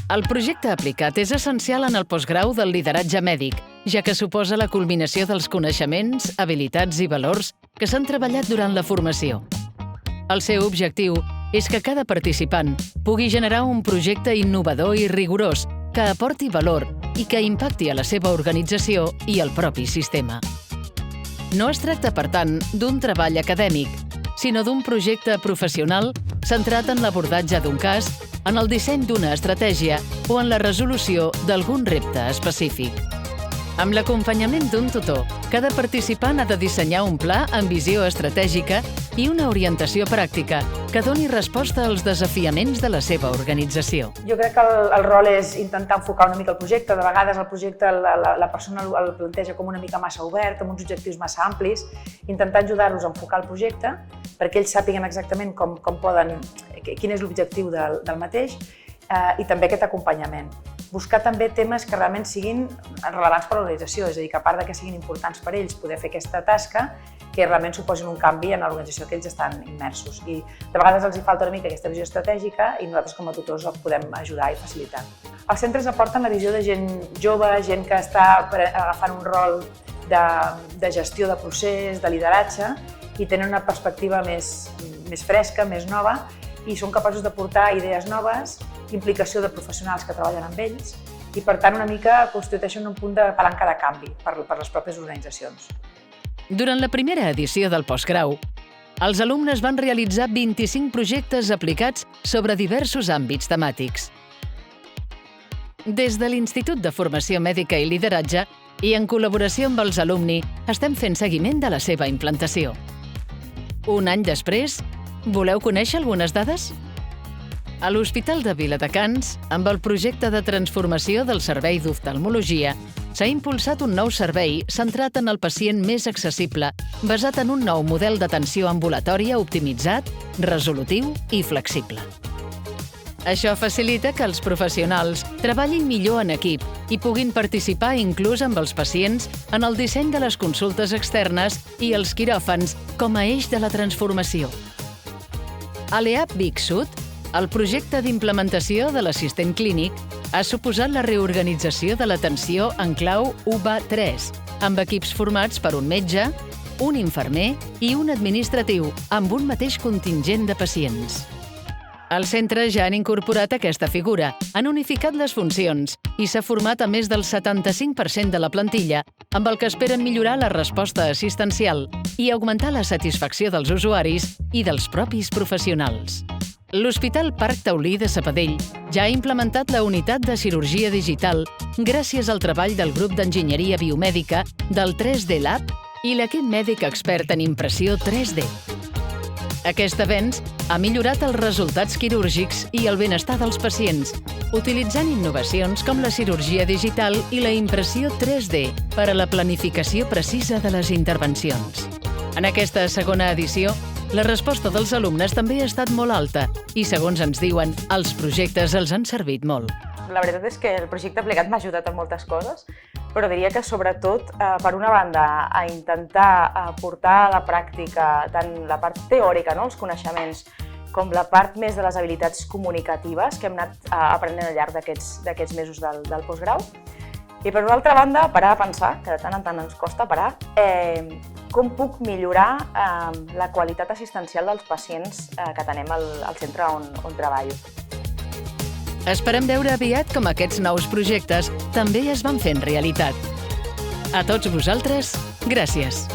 El projecte aplicat és essencial en el postgrau del lideratge mèdic, ja que suposa la culminació dels coneixements, habilitats i valors que s'han treballat durant la formació. El seu objectiu és que cada participant pugui generar un projecte innovador i rigorós que aporti valor i que impacti a la seva organització i al propi sistema. No es tracta, per tant, d'un treball acadèmic, sinó d'un projecte professional centrat en l'abordatge d'un cas, en el disseny d'una estratègia o en la resolució d'algun repte específic. Amb l'acompanyament d'un tutor, cada participant ha de dissenyar un pla amb visió estratègica i una orientació pràctica que doni resposta als desafiaments de la seva organització. Jo crec que el rol és intentar enfocar una mica el projecte. De vegades el projecte la persona el planteja com una mica massa obert, amb uns objectius massa amplis. Intentar ajudar-los a enfocar el projecte perquè ells sàpiguen exactament quin és l'objectiu del mateix i també aquest acompanyament. Buscar també temes que realment siguin rellevants per a l'organització, és a dir, que a part de que siguin importants per a ells poder fer aquesta tasca, que realment suposin un canvi en l'organització que ells estan immersos. I de vegades els hi falta una mica aquesta visió estratègica i nosaltres com a tutors els podem ajudar i facilitar. Els centres aporten la visió de gent jove, gent que està agafant un rol de gestió de procés, de lideratge i tenen una perspectiva més fresca, més nova i són capaços d'aportar idees noves, implicació de professionals que treballen amb ells i, per tant, una mica constitueixen un punt de palanca de canvi per les pròpies organitzacions. Durant la primera edició del postgrau, els alumnes van realitzar 25 projectes aplicats sobre diversos àmbits temàtics. Des de l'Institut de Formació Mèdica i Lideratge i en col·laboració amb els alumni, estem fent seguiment de la seva implantació. Un any després, voleu conèixer algunes dades? A l'Hospital de Viladecans, amb el projecte de transformació del servei d'oftalmologia, s'ha impulsat un nou servei centrat en el pacient més accessible, basat en un nou model d'atenció ambulatòria optimitzat, resolutiu i flexible. Això facilita que els professionals treballin millor en equip i puguin participar inclús amb els pacients en el disseny de les consultes externes i els quiròfans com a eix de la transformació. A l'EAP Vic Sud, el projecte d'implementació de l'assistent clínic ha suposat la reorganització de l'atenció en clau UBA3, amb equips formats per un metge, un infermer i un administratiu, amb un mateix contingent de pacients. Els centres ja han incorporat aquesta figura, han unificat les funcions i s'ha format a més del 75% de la plantilla, amb el que esperen millorar la resposta assistencial i augmentar la satisfacció dels usuaris i dels propis professionals. L'Hospital Parc Taulí de Sabadell ja ha implementat la unitat de cirurgia digital gràcies al treball del grup d'enginyeria biomèdica del 3D Lab i l'equip mèdic expert en impressió 3D. Aquest avenç ha millorat els resultats quirúrgics i el benestar dels pacients, utilitzant innovacions com la cirurgia digital i la impressió 3D per a la planificació precisa de les intervencions. En aquesta segona edició, la resposta dels alumnes també ha estat molt alta i, segons ens diuen, els projectes els han servit molt. La veritat és que el projecte aplicat m'ha ajudat en moltes coses, però diria que sobretot, per una banda, a intentar portar a la pràctica tant la part teòrica, els coneixements, com la part més de les habilitats comunicatives que hem anat aprenent al llarg d'aquests mesos del postgrau. I per una altra banda, parar a pensar, que de tant en tant ens costa parar, com puc millorar la qualitat assistencial dels pacients que tenem al centre on treballo. Esperem veure aviat com aquests nous projectes també es van fent realitat. A tots vosaltres, gràcies!